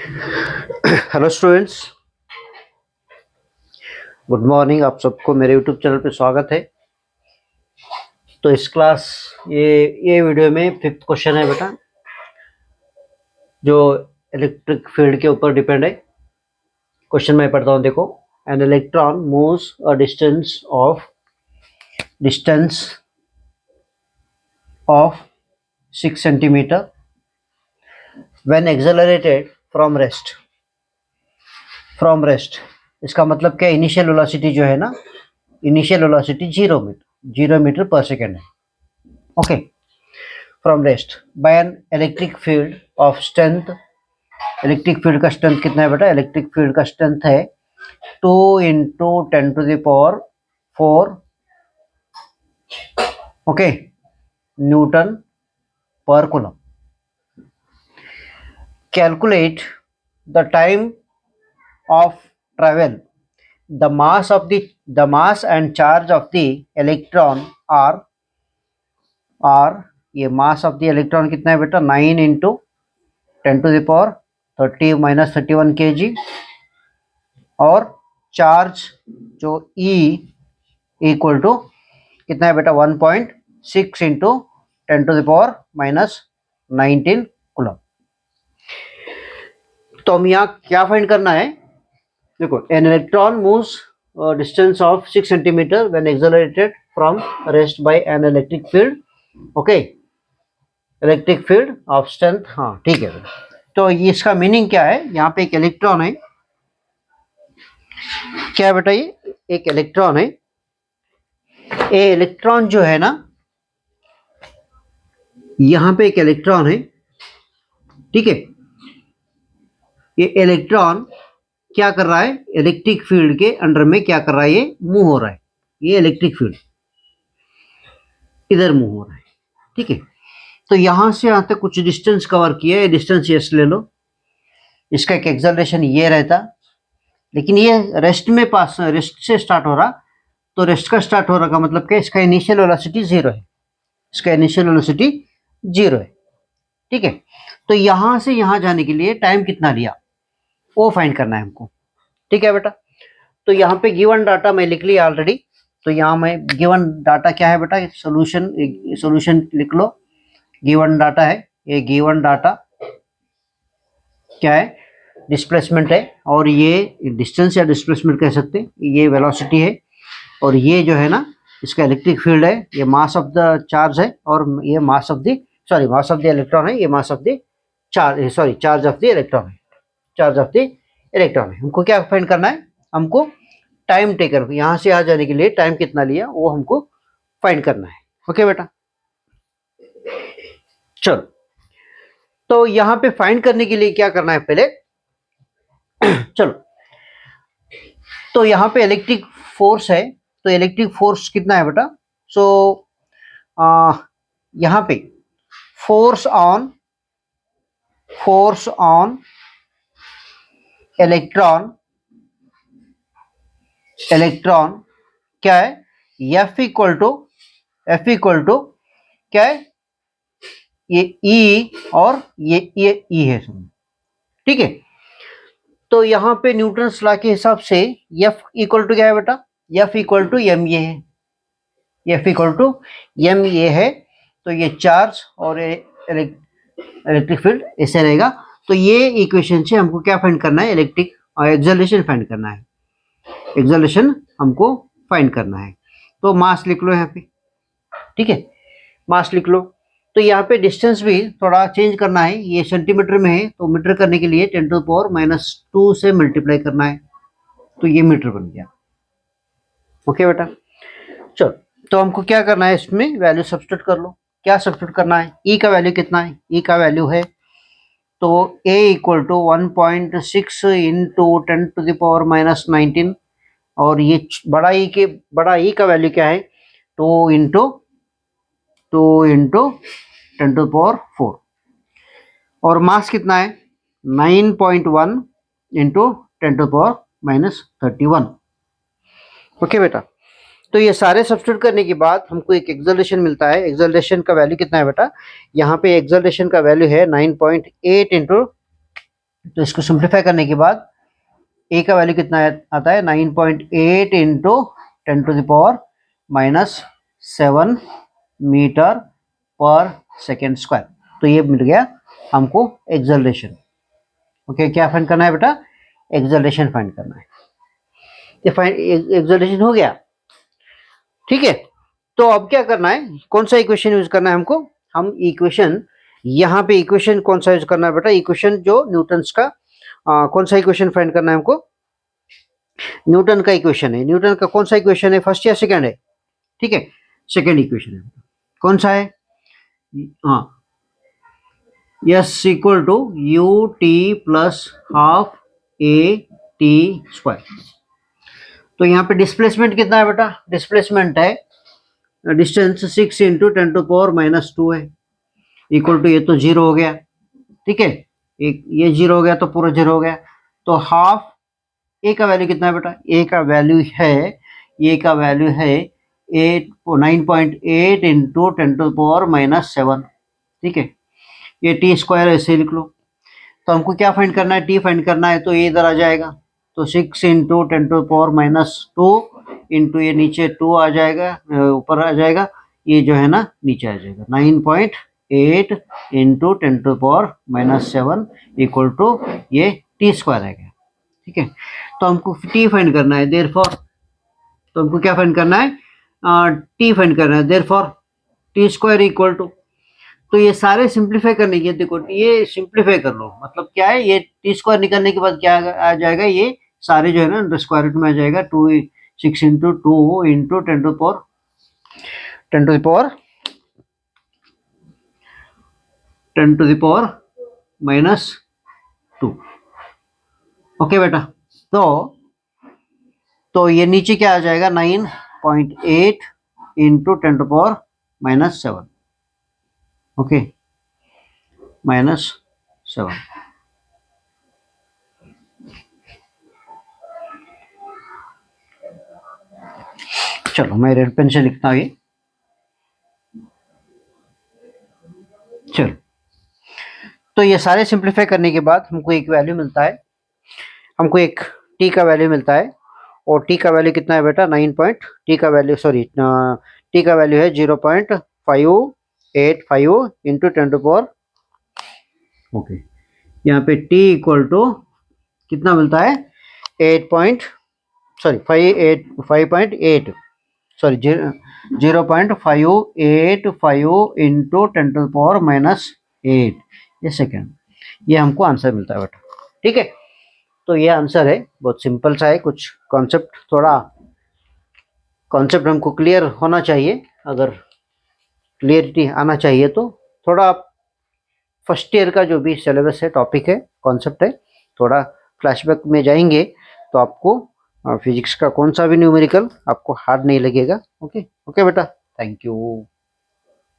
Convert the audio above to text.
Hello students, good morning. आप सबको मेरे यूट्यूब चैनल पे स्वागत है। तो इस क्लास ये वीडियो में फिफ्थ क्वेश्चन है बेटा, जो इलेक्ट्रिक फील्ड के ऊपर डिपेंड है। क्वेश्चन मैं पढ़ता हूँ, देखो। An electron moves a distance of 6 centimetre when accelerated from rest. इसका मतलब क्या, इनिशियल वेलोसिटी जो है ना, इनिशियल वेलोसिटी 0 मीटर पर सेकेंड है। Okay, from rest by an electric field of strength. Electric field का स्ट्रेंथ कितना है बेटा? इलेक्ट्रिक फील्ड का स्ट्रेंथ है 2 × 10⁴, ओके, न्यूटन पर coulomb. Calculate the time of travel. The mass and charge of the electron are ये mass of the electron कितना है बेटा? 9 × 10⁻30 - 31 kg। और चार्ज जो E इक्वल टू कितना है बेटा? 1.6 × 10⁻19 कूलम। तो हम यहाँ क्या फाइंड करना है? देखो, an electron moves distance of 6 centimetre when accelerated from rest by an electric field. Okay, electric field of strength, हाँ ठीक है। तो इसका मीनिंग क्या है? यहाँ पे एक इलेक्ट्रॉन है। क्या है बेटा? ये एक इलेक्ट्रॉन है। ये इलेक्ट्रॉन जो है ना, यहाँ पे एक इलेक्ट्रॉन है, ठीक है। ये इलेक्ट्रॉन क्या कर रहा है? इलेक्ट्रिक फील्ड के अंडर में क्या कर रहा है? ये मूव हो रहा है। ये इलेक्ट्रिक फील्ड इधर मूव हो रहा है, ठीक है। तो यहां से यहां तक कुछ डिस्टेंस कवर किया है। डिस्टेंस यस ले लो। इसका एक एक्सेलरेशन ये रहता, लेकिन ये रेस्ट से स्टार्ट हो रहा। तो रेस्ट का स्टार्ट हो रहा का मतलब क्या? इसका इनिशियल वेलोसिटी 0 है। इसका इनिशियल वेलोसिटी 0 है, ठीक है। तो यहां से यहां जाने के लिए टाइम कितना लिया, वो फाइंड करना है हमको, ठीक है बेटा। तो यहाँ पे गिवन डाटा मैं लिख लिया ऑलरेडी। तो यहाँ मैं गिवन डाटा क्या है बेटा? सोल्यूशन लिख लो। गिवन डाटा है, ये गिवन डाटा क्या है? डिस्प्लेसमेंट है, और ये डिस्टेंस या डिस्प्लेसमेंट कह सकते हैं। ये वेलोसिटी है, और ये जो है ना, इसका इलेक्ट्रिक फील्ड है। ये मास ऑफ द चार्ज है, और ये मास ऑफ द इलेक्ट्रॉन है। ये mass of the charge of the electron है। चार्ज ऑफ द इलेक्ट्रॉन है। हमको क्या फाइंड करना है? हमको टाइम टेकन, यहां से आ जाने के लिए टाइम कितना लिया, वो हमको फाइंड करना है। ओके बेटा, चलो। तो यहां पे फाइंड करने के लिए क्या करना है पहले? चलो, तो यहां पे इलेक्ट्रिक फोर्स है। तो इलेक्ट्रिक फोर्स कितना है बेटा? सो यहां पे फोर्स ऑन इलेक्ट्रॉन क्या है? F इक्वल टू क्या है? ये E, और ये E है, ठीक है। तो यहाँ पे न्यूटन्स लॉ के हिसाब से F इक्वल टू क्या है बेटा? F इक्वल टू ma है। F इक्वल टू ma है। तो ये चार्ज और इलेक्ट्रिक फील्ड ऐसे रहेगा। तो ये इक्वेशन से हमको क्या फाइंड करना है? इलेक्ट्रिक एक्सेलरेशन फाइंड करना है। एक्सेलरेशन हमको फाइंड करना है। तो मास लिख लो यहाँ पे, ठीक है। मास लिख लो। तो यहाँ पे डिस्टेंस भी थोड़ा चेंज करना है। ये सेंटीमीटर में है, तो मीटर करने के लिए 10⁻⁻² से मल्टीप्लाई करना है। तो ये मीटर बन गया। ओके बेटा, चलो। तो हमको क्या करना है? इसमें वैल्यू सब्स्टिट्यूट कर लो। क्या सब्स्टिट्यूट करना है? ई का वैल्यू कितना है? ई का वैल्यू है, तो a इक्वल टू 1.6 × 10⁻⁻19। और ये बड़ा ई का वैल्यू क्या है? 2 × 10⁴। और मास कितना है? 9.1 × 10⁻31। ओके बेटा, तो ये सारे सब्स्टिट्यूट करने के बाद हमको एक एक्सेलरेशन मिलता है। एक्सेलरेशन का वैल्यू कितना है बेटा? यहाँ पे एक्सेलरेशन का वैल्यू है 9.8 × तो इसको सिंप्लीफाई करने के बाद ए का वैल्यू कितना आता है 9.8 इंटू 10⁻⁻7 मीटर पर सेकेंड स्क्वायर। तो ये मिल गया हमको एक्सेलरेशन। ओके, क्या फाइंड करना है बेटा? एक्सेलरेशन फाइंड करना है। ये एक्सेलरेशन हो गया, ठीक है। तो अब क्या करना है, कौन सा इक्वेशन यूज करना है हमको? हम इक्वेशन, यहाँ पे इक्वेशन कौन सा यूज करना है बेटा? इक्वेशन जो न्यूटन्स का कौन सा इक्वेशन फाइंड करना है हमको? न्यूटन का इक्वेशन है। न्यूटन का कौन सा इक्वेशन है? फर्स्ट या सेकंड है? ठीक है, सेकंड इक्वेशन है। कौन सा है? हाँ, s equal to u t plus half a t square. तो यहाँ पे डिस्प्लेसमेंट कितना है बेटा? डिस्प्लेसमेंट है डिस्टेंस 6 इंटू 10⁻⁻2 है, इक्वल टू ये तो जीरो हो गया, ठीक है। एक ये जीरो हो गया तो पूरा जीरो हो गया। तो हाफ ए का वैल्यू कितना है बेटा? ए का वैल्यू है, ए का वैल्यू है 9.8 इंटू 10⁻⁻7, ठीक है। ये टी स्क्वायर ऐसे लिख लो। तो हमको क्या फाइंड करना है? टी फाइंड करना है। तो ये इधर आ जाएगा, तो 6 इंटू 10⁻⁻2 इंटू ये नीचे 2 आ जाएगा, ऊपर आ जाएगा, ये जो है ना नीचे आ जाएगा 9.8 इंटू 10⁻⁻7 इक्वल टू ये टी स्क्वायर आ गया, ठीक है। तो हमको टी फाइंड करना है, देयरफॉर तो हमको क्या फाइंड करना है? टी फाइंड करना है, therefore t square equal to, तो ये सारे सिंप्लीफाई करने के, देखो ये सिंप्लीफाई कर लो, मतलब क्या है, ये टी स्क्वायर निकालने के बाद क्या आ जाएगा? ये सारे जो है ना स्क्वायर रूट में आ जाएगा। 6 इंटू 2 इंटू 10⁻⁻2। ओके बेटा, तो ये नीचे क्या आ जाएगा? 9.8 इंटू 10⁻⁻7, ओके, -7। चलो मैं रेड पेन से लिखता हूँ ये। चलो, तो ये सारे सिंप्लीफाई करने के बाद हमको एक वैल्यू मिलता है, हमको एक टी का वैल्यू मिलता है। और टी का वैल्यू कितना है बेटा? टी का वैल्यू है 0.585 इंटू 10⁻, ओके। यहाँ पे टी इक्वल टू कितना मिलता है? 5.8 सॉरी 0.585 इंटू 10⁻⁻8, ये सेकेंड, ये हमको आंसर मिलता है बेटा, ठीक है। तो ये आंसर है, बहुत सिंपल सा है। कुछ कॉन्सेप्ट हमको क्लियर होना चाहिए। अगर क्लियरिटी आना चाहिए तो थोड़ा फर्स्ट ईयर का जो भी सिलेबस है, टॉपिक है, कॉन्सेप्ट है, थोड़ा फ्लैशबैक में जाएंगे तो आपको फिजिक्स का कौन सा भी न्यूमेरिकल आपको हार्ड नहीं लगेगा। ओके बेटा, थैंक यू।